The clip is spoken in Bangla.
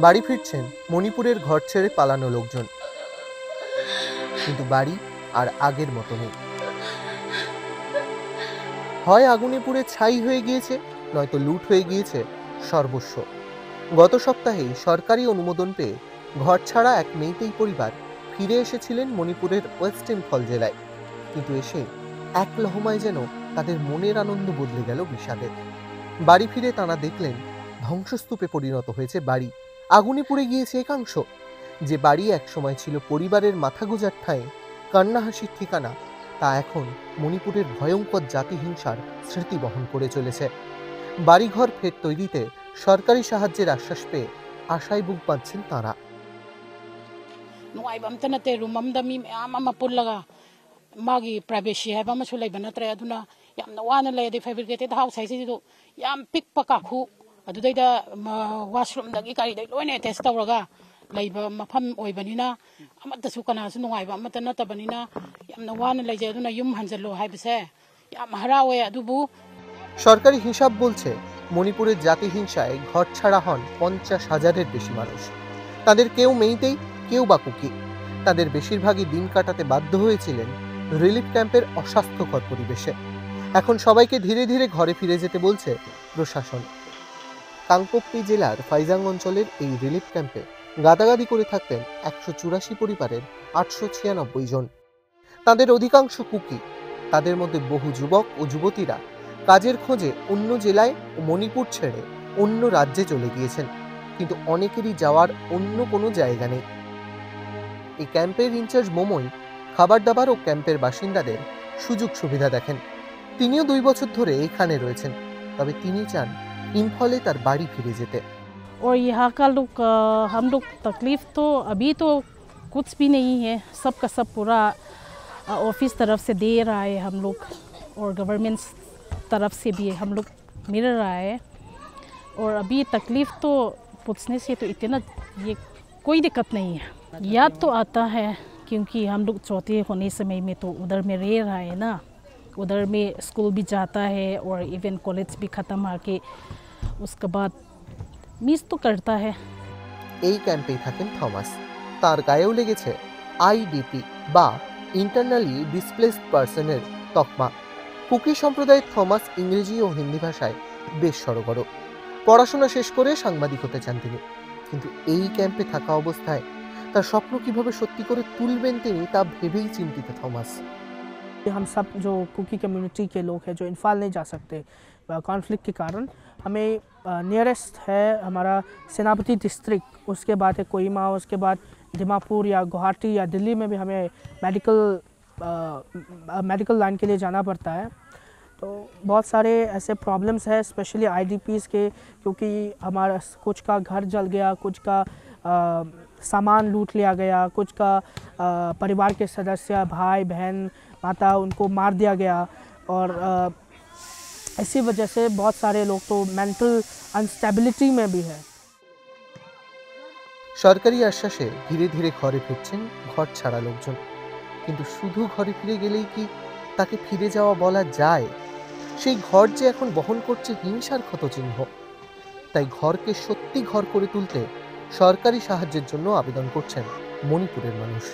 বাড়ি ফিরছেন মণিপুরের ঘর ছেড়ে পালানো লোকজন, কিন্তু বাড়ি আর আগের মতো নেই। হয় আগুনে পুড়ে ছাই হয়ে গিয়েছে, নয়তো লুট হয়ে গিয়েছে সর্বস্ব। গত সপ্তাহেই সরকারি অনুমোদন পেয়ে ঘর ছাড়া এক মেইতেই পরিবার ফিরে এসেছিলেন মণিপুরের ওয়েস্ট ইম্ফল জেলায়, কিন্তু এসে এক লহমায় যেন তাদের মনের আনন্দ বদলে গেল বিষাদে। বাড়ি ফিরে তারা দেখলেন ধ্বংসস্তূপে পরিণত হয়েছে বাড়ি, আগুনে পুড়ে গিয়েছে একাংশ। যে বাড়ি একসময় ছিল পরিবারের মাথা গোঁজার ঠাঁই, কান্না হাসির ঠিকানা, তা এখন মণিপুরের ভয়ঙ্কর জাতিহিংসার স্মৃতি বহন করে চলেছে। বাড়িঘর ফের তৈরিতে সরকারি সাহায্যের আশ্বাস পেয়ে আশায় বুক বাঁধছেন তাঁরা। নুয়াইবা আমতা নাতে রুম আমদা মি ময়াম ama pullaga magi privacy haiba ma sulai banatre aduna yamna wana lay de fabricated house haisi do yam pik paka khu adudaida washroom dagi kari dai loine test tawraga laiba mafam oibanina amata su kana su nuaiba amata natabanina yamna wana lay je aduna yum hanjalo haibase yam harawe adubu। সরকারি হিসাব বলছে মণিপুরের জাতিহিংসায় ঘর ছাড়া হন 50,000-এর বেশি মানুষ। তাদের কেউ মেইতেই, কেউ বা কুকি। তাদের বেশিরভাগই দিন কাটাতে বাধ্য হয়েছিলেন রিলিফ ক্যাম্পের অস্বাস্থ্যকর পরিবেশে। এখন সবাইকে ধীরে ধীরে ঘরে ফিরে যেতে বলছে প্রশাসন। কাংপোক্তি জেলার ফাইজাং অঞ্চলের এই রিলিফ ক্যাম্পে গাদাগাদি করে থাকতেন 184 পরিবারের 896 জন। তাদের অধিকাংশ কুকি। তাদের মধ্যে বহু যুবক ও যুবতীরা কাজের খোঁজে অন্য জেলায় ও মণিপুর ছেড়ে অন্য রাজ্যে চলে গিয়েছেন, কিন্তু অনেকেরই যাওয়ার অন্য কোনো জায়গা নেই। এই ক্যাম্পের ইনচার্জ মোমোই খাবার দাবার ও ক্যাম্পের বাসিন্দাদের সুযোগ সুবিধা দেখেন। তিনিও 2 বছর ধরে এখানে রয়েছেন, তবে তিনি চান ইম্ফলে তার বাড়ি ফিরে যেতে। और यहाँ का लोग हम लोग तकलीफ़ तो अभी तो कुछ भी नहीं है, सब का सब पूरा ऑफिस तरफ से दे रहा है हम लोग, और गवर्नमेंट तरफ से भी हम लोग मिल रहा है। और अभी तकलीफ़ तो पूछने से तो इतना ये कोई दिक्कत नहीं है। याद तो आता है क्योंकि हम लोग चौथे होने समय में तो उधर में रह रहा है ना, उधर में स्कूल भी जाता है और इवन कॉलेज भी ख़त्म आके उसके बाद মিস তো করতা হ্যায়। এই ক্যাম্পেই থাকেন থমাস। তার গায়েও লেগেছে আইডিপি বা ইন্টারনালি ডিসপ্লেসড পার্সনের তকমা। কুকি সম্প্রদায়ের থমাস ইংরেজি ও হিন্দি ভাষায় বেশ সড়গড়। পড়াশোনা শেষ করে সাংবাদিক হতে চান তিনি, কিন্তু এই ক্যাম্পে থাকা অবস্থায় তার স্বপ্ন কিভাবে সত্যি করে তুলবেন তিনি তা ভেবেই চিন্তিত থমাস। हम सब जो कुकी कम्युनिटी के लोग हैं जो इम्फाल नहीं जा सकते कॉन्फ्लिक्ट के कारण, हमें नियरेस्ट है हमारा सेनापति डिस्ट्रिक्ट, उसके बाद है कोहिमा, उसके बाद दिमापुर या गुवाहाटी या दिल्ली में भी हमें मेडिकल लाइन के लिए जाना पड़ता है। तो बहुत सारे ऐसे प्रॉब्लम्स हैं स्पेशली आईडीपीज़ के, क्योंकि हमारा कुछ का घर जल गया, कुछ का सामान लूट लिया गया, कुछ का परिवार के सदस्य भाई बहन माता उनको मार दिया गया, और इसी वजह से बहुत सारे लोग तो मेंटल अनस्टेबिलिटी में भी है। সরকারি আশ্বাসে ধীরে ধীরে ঘরে ফিরছেন ঘর ছাড়া লোকজন, কিন্তু শুধু ঘরে ফিরে গেলেই কি তাকে ফিরে যাওয়া বলা যায়? সেই ঘর যে এখন বহন করছে হিংসার ক্ষতচিহ্ন। তাই ঘরকে সত্যি ঘর করে তুলতে সরকারি সাহায্যের জন্য আবেদন করছেন মণিপুরের মানুষ।